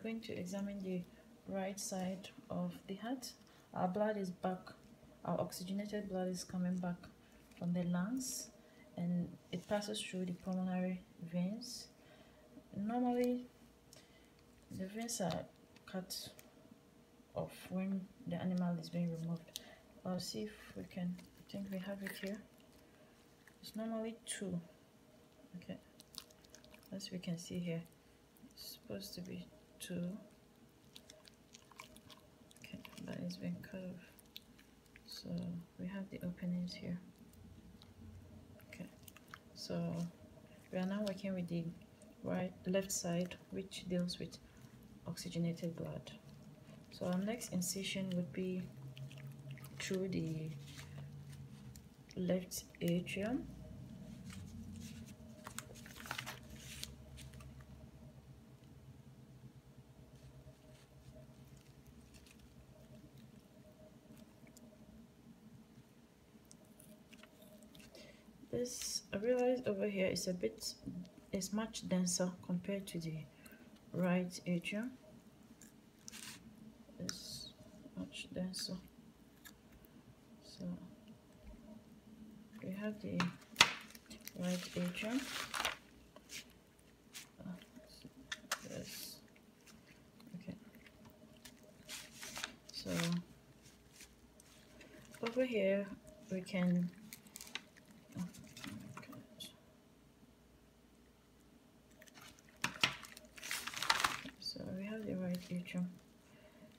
going to examine the right side of the heart. Our blood is back, our oxygenated blood is coming back from the lungs, and it passes through the pulmonary veins. Normally, the veins are cut off when the animal is being removed. I'll see if we can, I think we have it here. It's normally 2. Okay, as we can see here, it's supposed to be 2. Okay, that is being cut off. So we have the openings here. Okay, so we are now working with the left side, which deals with oxygenated blood. So our next incision would be through the left atrium. This, I realized over here, is much denser compared to the right atrium. It's much denser. So we have the right atrium. Yes. Okay. So over here we can the right atrium,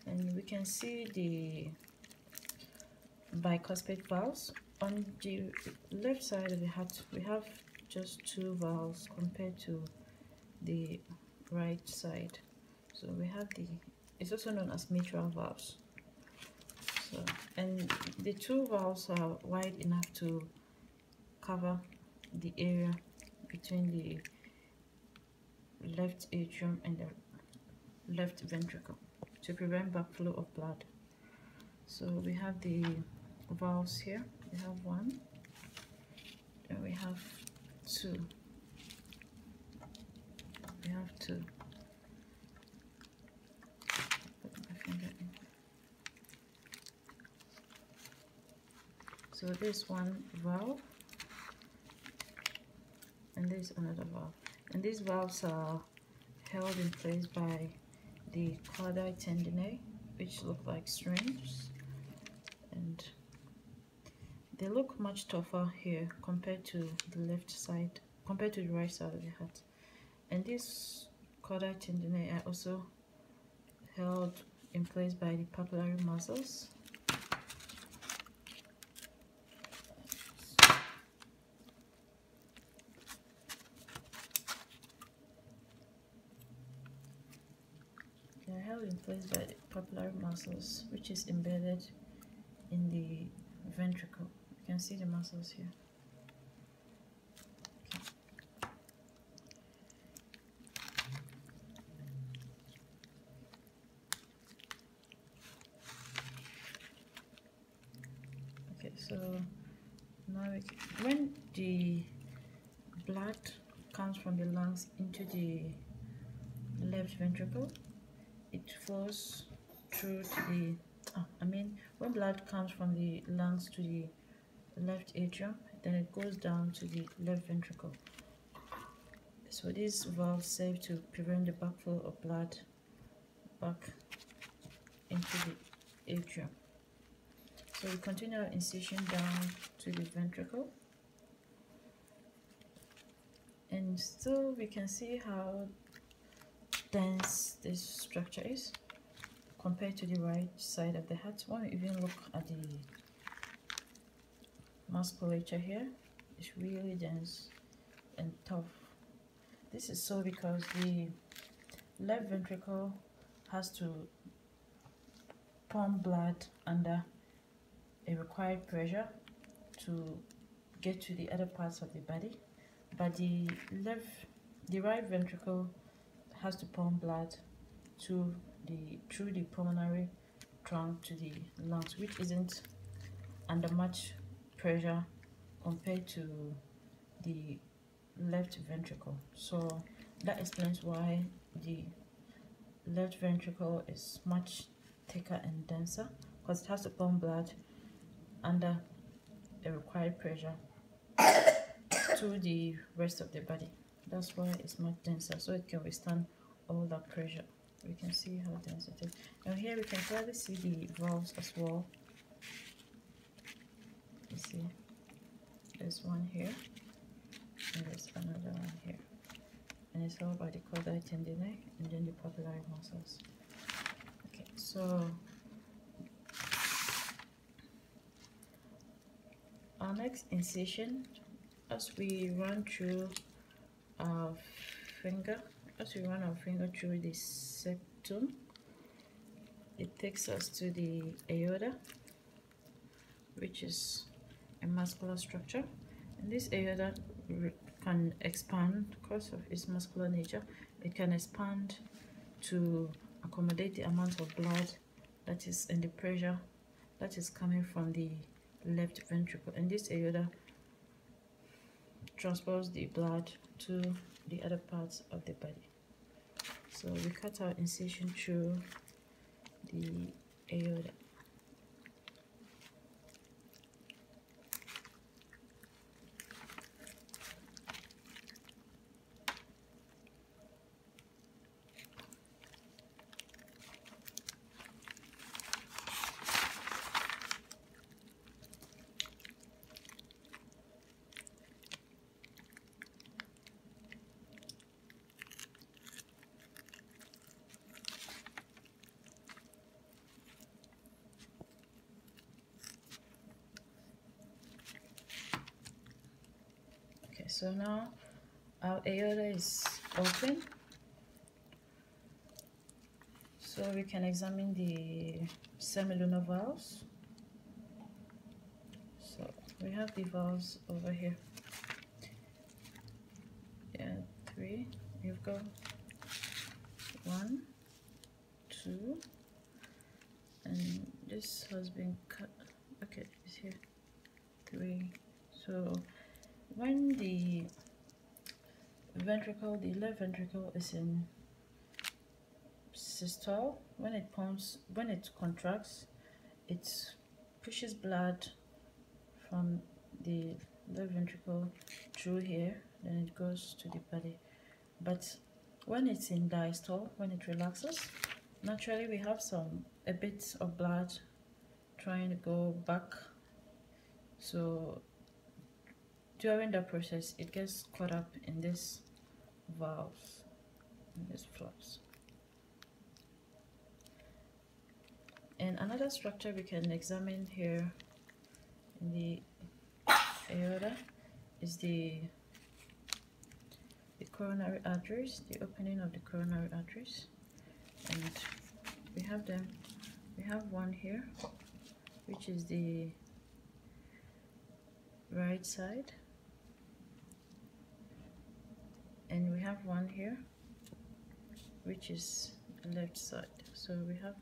and we can see the bicuspid valves. On the left side of the heart, we have just 2 valves compared to the right side. So we have it's also known as mitral valves. So, and the 2 valves are wide enough to cover the area between the left atrium and the left ventricle to prevent backflow of blood. So we have the valves here. We have 1, and we have 2. We have 2. Put my finger in. So this one valve, and this another valve, and these valves are held in place by the caudal tendinae, which look like strings, and they look much tougher here compared to the left side, compared to the right side of the heart. And these caudal tendinae are also held in place by the papillary muscles. They are held in place by the papillary muscles, which is embedded in the ventricle. You can see the muscles here. Okay, so now when the blood comes from the lungs into the left ventricle, it flows through to the when blood comes from the lungs to the left atrium, then it goes down to the left ventricle. So these valves serve to prevent the backflow of blood back into the atrium. So we continue our incision down to the ventricle, and still we can see how dense this structure is compared to the right side of the heart. When we even look at the musculature here, it's really dense and tough. This is so because the left ventricle has to pump blood under a required pressure to get to the other parts of the body, but the right ventricle has to pump blood through the pulmonary trunk to the lungs, which isn't under much pressure compared to the left ventricle. So that explains why the left ventricle is much thicker and denser because it has to pump blood under the required pressure to the rest of the body. That's why it's much denser, so it can withstand all that pressure. We can see how dense it is. Now here we can clearly see the valves as well. You see, there's one here and there's another one here, and it's all by the caudate tendinae and then the papillary muscles. Okay, so our next incision, as we run through our finger, through the septum, it takes us to the aorta, which is a muscular structure, and this aorta can expand because of its muscular nature. It can expand to accommodate the amount of blood that is and the pressure that is coming from the left ventricle, and this aorta transports the blood to the other parts of the body. So we cut our incision through the aorta. So now our aorta is open, so we can examine the semilunar valves. So we have the valves over here. Yeah, 3. You've got 1, 2, and this has been cut. Okay, it's here. 3. So when the left ventricle is in systole, when it contracts, it pushes blood from the left ventricle through here, then it goes to the body. But when it's in diastole, when it relaxes, naturally we have a bit of blood trying to go back. So during the process, it gets caught up in these valves, in these flaps. And another structure we can examine here in the aorta is the coronary arteries, the opening of the coronary arteries. And we have them. We have one here, which is the right side, and we have one here which is the left side. So we have